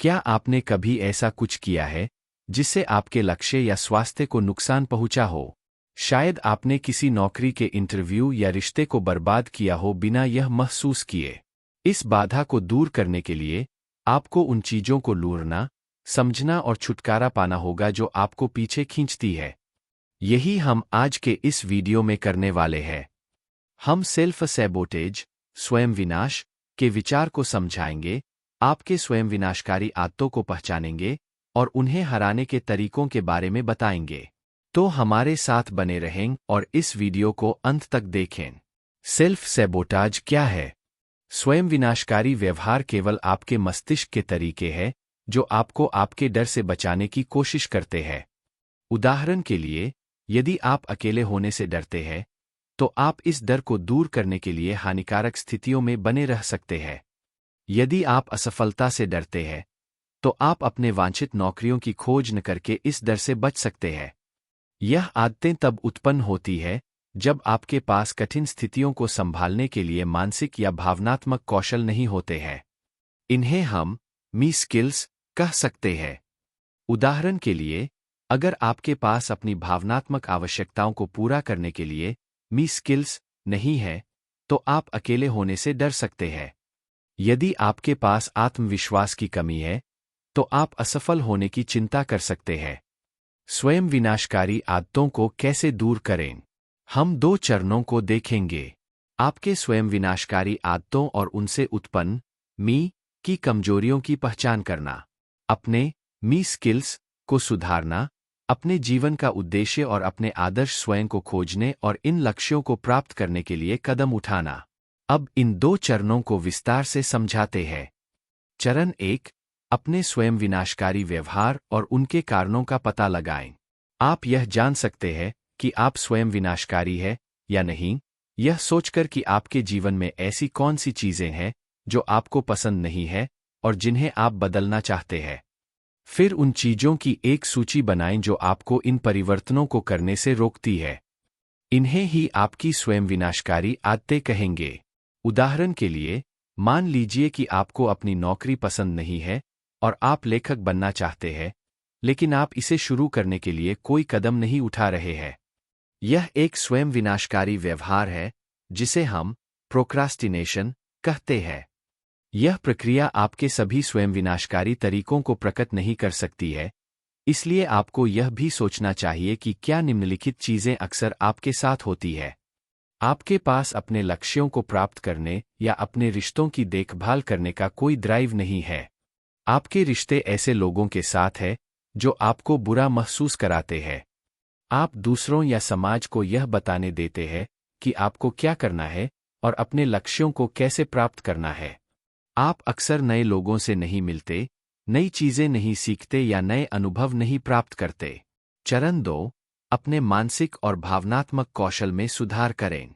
क्या आपने कभी ऐसा कुछ किया है जिससे आपके लक्ष्य या स्वास्थ्य को नुकसान पहुंचा हो? शायद आपने किसी नौकरी के इंटरव्यू या रिश्ते को बर्बाद किया हो बिना यह महसूस किए। इस बाधा को दूर करने के लिए आपको उन चीजों को ढूंढना, समझना और छुटकारा पाना होगा जो आपको पीछे खींचती है। यही हम आज के इस वीडियो में करने वाले हैं। हम सेल्फ सैबोटेज, स्वयं विनाश के विचार को समझाएंगे, आपके स्वयं विनाशकारी आदतों को पहचानेंगे और उन्हें हराने के तरीकों के बारे में बताएंगे। तो हमारे साथ बने रहें और इस वीडियो को अंत तक देखें। सेल्फ सैबोटाज क्या है? स्वयं विनाशकारी व्यवहार केवल आपके मस्तिष्क के तरीके हैं जो आपको आपके डर से बचाने की कोशिश करते हैं। उदाहरण के लिए, यदि आप अकेले होने से डरते हैं, तो आप इस डर को दूर करने के लिए हानिकारक स्थितियों में बने रह सकते हैं। यदि आप असफलता से डरते हैं, तो आप अपने वांछित नौकरियों की खोज न करके इस डर से बच सकते हैं। यह आदतें तब उत्पन्न होती है जब आपके पास कठिन स्थितियों को संभालने के लिए मानसिक या भावनात्मक कौशल नहीं होते हैं। इन्हें हम मी स्किल्स कह सकते हैं। उदाहरण के लिए, अगर आपके पास अपनी भावनात्मक आवश्यकताओं को पूरा करने के लिए मी स्किल्स नहीं है, तो आप अकेले होने से डर सकते हैं। यदि आपके पास आत्मविश्वास की कमी है, तो आप असफल होने की चिंता कर सकते हैं। स्वयं विनाशकारी आदतों को कैसे दूर करें? हम 2 चरणों को देखेंगे। आपके स्वयं विनाशकारी आदतों और उनसे उत्पन्न मी की कमजोरियों की पहचान करना, अपने मी स्किल्स को सुधारना, अपने जीवन का उद्देश्य और अपने आदर्श स्वयं को खोजने और इन लक्ष्यों को प्राप्त करने के लिए कदम उठाना। अब इन 2 चरणों को विस्तार से समझाते हैं। चरण 1, अपने स्वयं विनाशकारी व्यवहार और उनके कारणों का पता लगाएं। आप यह जान सकते हैं कि आप स्वयं विनाशकारी हैं या नहीं, यह सोचकर कि आपके जीवन में ऐसी कौन सी चीजें हैं जो आपको पसंद नहीं है और जिन्हें आप बदलना चाहते हैं। फिर उन चीजों की एक सूची बनाएं जो आपको इन परिवर्तनों को करने से रोकती है। इन्हें ही आपकी स्वयं विनाशकारी आदतें कहेंगे। उदाहरण के लिए, मान लीजिए कि आपको अपनी नौकरी पसंद नहीं है और आप लेखक बनना चाहते हैं, लेकिन आप इसे शुरू करने के लिए कोई कदम नहीं उठा रहे हैं। यह एक स्वयं विनाशकारी व्यवहार है जिसे हम प्रोक्रास्टिनेशन कहते हैं। यह प्रक्रिया आपके सभी स्वयं विनाशकारी तरीकों को प्रकट नहीं कर सकती है, इसलिए आपको यह भी सोचना चाहिए कि क्या निम्नलिखित चीजें अक्सर आपके साथ होती है। आपके पास अपने लक्ष्यों को प्राप्त करने या अपने रिश्तों की देखभाल करने का कोई ड्राइव नहीं है। आपके रिश्ते ऐसे लोगों के साथ हैं जो आपको बुरा महसूस कराते हैं। आप दूसरों या समाज को यह बताने देते हैं कि आपको क्या करना है और अपने लक्ष्यों को कैसे प्राप्त करना है। आप अक्सर नए लोगों से नहीं मिलते, नई चीजें नहीं सीखते या नए अनुभव नहीं प्राप्त करते। चरण 2, अपने मानसिक और भावनात्मक कौशल में सुधार करें।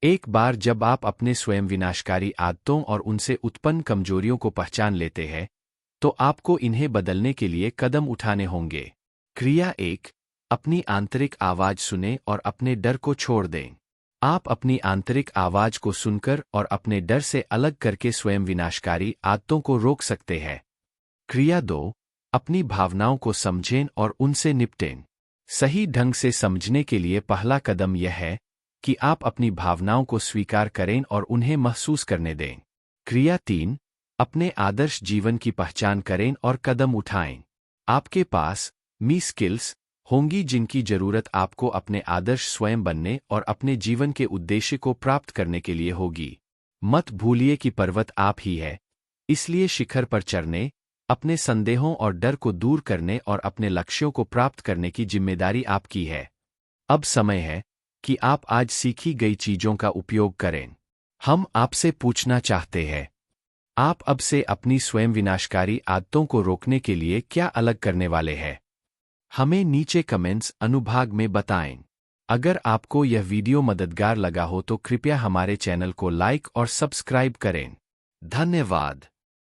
एक बार जब आप अपने स्वयं विनाशकारी आदतों और उनसे उत्पन्न कमजोरियों को पहचान लेते हैं, तो आपको इन्हें बदलने के लिए कदम उठाने होंगे। क्रिया 1, अपनी आंतरिक आवाज सुनें और अपने डर को छोड़ दें। आप अपनी आंतरिक आवाज को सुनकर और अपने डर से अलग करके स्वयं विनाशकारी आदतों को रोक सकते हैं। क्रिया 2, अपनी भावनाओं को समझें और उनसे निपटें। सही ढंग से समझने के लिए पहला कदम यह है कि आप अपनी भावनाओं को स्वीकार करें और उन्हें महसूस करने दें। क्रिया 3, अपने आदर्श जीवन की पहचान करें और कदम उठाएं। आपके पास मी स्किल्स होंगी जिनकी जरूरत आपको अपने आदर्श स्वयं बनने और अपने जीवन के उद्देश्य को प्राप्त करने के लिए होगी। मत भूलिए कि पर्वत आप ही है, इसलिए शिखर पर चढ़ने, अपने संदेहों और डर को दूर करने और अपने लक्ष्यों को प्राप्त करने की जिम्मेदारी आपकी है। अब समय है कि आप आज सीखी गई चीजों का उपयोग करें। हम आपसे पूछना चाहते हैं, आप अब से अपनी स्वयं विनाशकारी आदतों को रोकने के लिए क्या अलग करने वाले हैं? हमें नीचे कमेंट्स अनुभाग में बताएं। अगर आपको यह वीडियो मददगार लगा हो तो कृपया हमारे चैनल को लाइक और सब्सक्राइब करें। धन्यवाद।